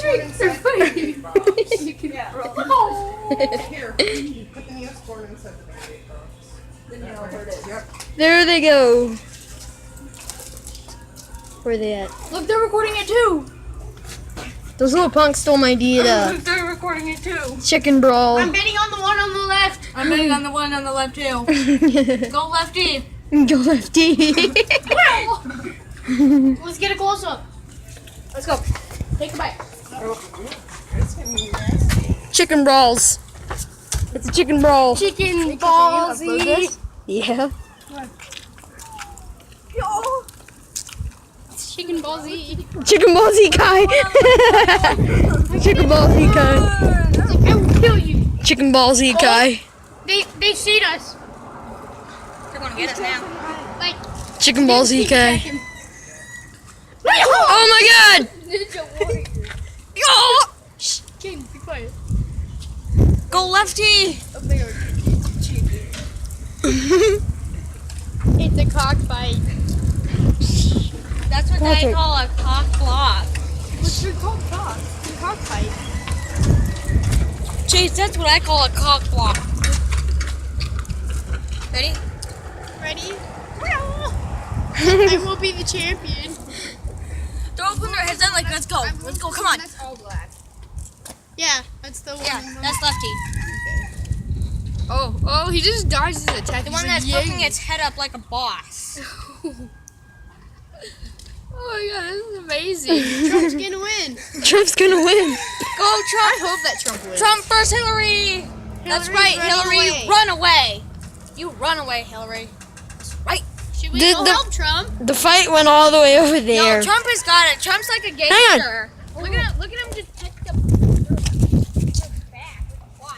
Patrick, they're fighting. Chicken balls. Here, put the Neosporin inside the Band-Aid box. Then you know where it is. Yep. There they go. Where they at? Look, they're recording it too. Those little punks stole my idea. Look, they're recording it too. Chicken brawl. I'm betting on the one on the left. I'm betting on the one on the left too. Go lefty. Go lefty. Let's get a close up. Let's go. Take a bite. It's gonna be nasty. Chicken brawls. It's a chicken brawl. Chicken ballsy. Yeah. Chicken ballsy. Chicken ballsy guy. Chicken ballsy guy. I will kill you. Chicken ballsy guy. They seen us. They're gonna get us now. Like Chicken ballsy guy. him. Oh my god. Ninja warrior. Oh! King, be quiet. Go lefty. Oh, they are chicken. It's a cockfight. That's what they Patrick. call a cock block. What's your called cock? Cockfight. Chase, that's what I call a cock block. Ready? Ready? I will be the champion. They're all putting their heads down like, let's go. Let's go, come on. That's all black. Yeah, that's the one. Yeah, that's lefty. Oh, he just dodged his attack. The one that's poking its head up like a boss. Oh my god, this is amazing. Trump's gonna win. Trump's gonna win. Go, Trump. I hope that Trump wins. Trump versus Hillary. That's right, running Hillary. away. Run away. You run away, Hillary. That's right. Should we The- go the- help Trump? The fight went all the way over there. No, Trump has got it. Trump's like a on. gangster. Look at him just take the back. Why?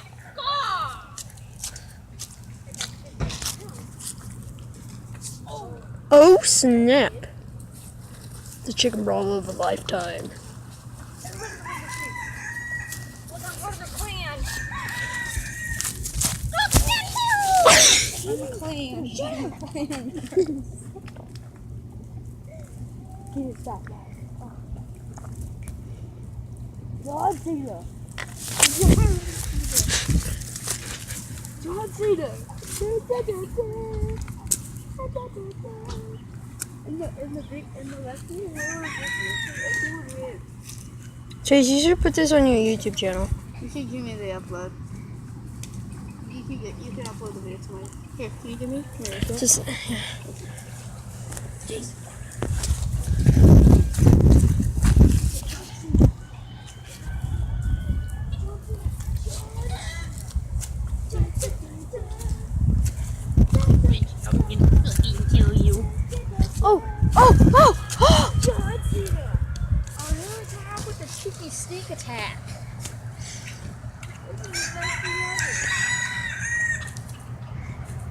Oh snap. The chicken brawl of a lifetime. Look out for the clan. Chase, you should put this on your YouTube channel. You can give me the upload. You can upload the video to my. Here, can you give me? Here, go. Just John Cena. Oh, here's how with the cheeky sneak attack.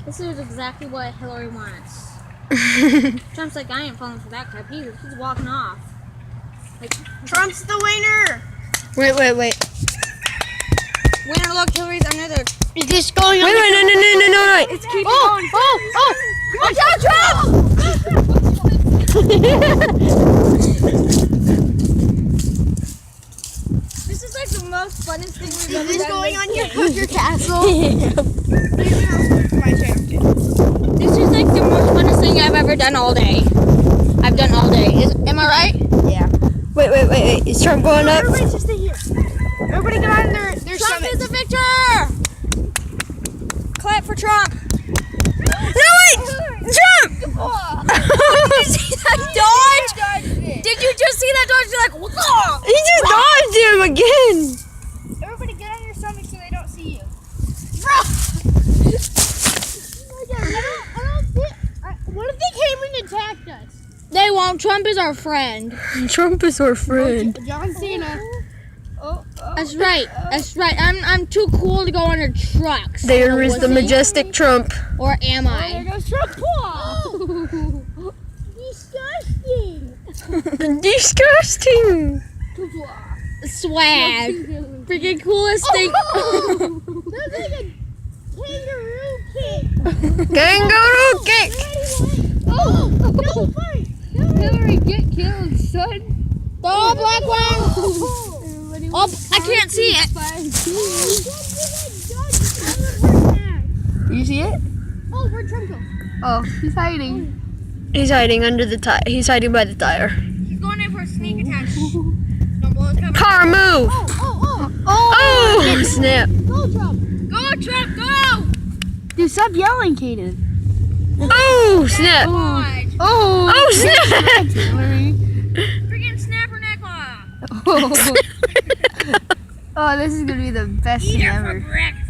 This is exactly what Hillary wants. Trump's like, I ain't falling for that crap. He's walking off. Like, Trump's the winner. wait. winner, look, Hillary's under the. Is this going on? Wait, no. It's keep going. Watch out, Trump! This is like the most funnest thing we've ever Is this done. going on your castle? This is like the most funnest thing I've ever done all day. I've done all day. Am I right? Yeah. Wait. Is Trump going up? Everybody just stay here. Everybody get on their Trump summit. is the victor! Clap for Trump. No, wait! Trump! Did you see that dodge? Did you just see that dodge? You're like, whoa! He just dodged him again. Everybody get on your stomach so they don't see you. What if they came and attacked us? They won't. Trump is our friend. Trump is our friend. John Cena. That's right. I'm too cool to go under trucks. There is the majestic Trump. Or am There I? goes Trump. Disgusting. Disgusting. Swag. Freaking coolest thing. That's like a kangaroo kick. Kangaroo kick. Oh, no fight. Hillary, get killed, son. The all black one. can't see it. You see it? Oh, where'd Trump go? Oh, he's hiding. He's hiding under the tire. He's hiding by the tire. He's going in for a sneak attack. Don't blow his cover. Car, move! Oh, snap! Go, Trump! Go, Trump, go! Dude, stop yelling, Kaden. Oh, snap! God. Oh, Oh, snap! Hillary. Freaking snapper necklace. Oh, this is gonna be the best Eat thing it ever. for breakfast.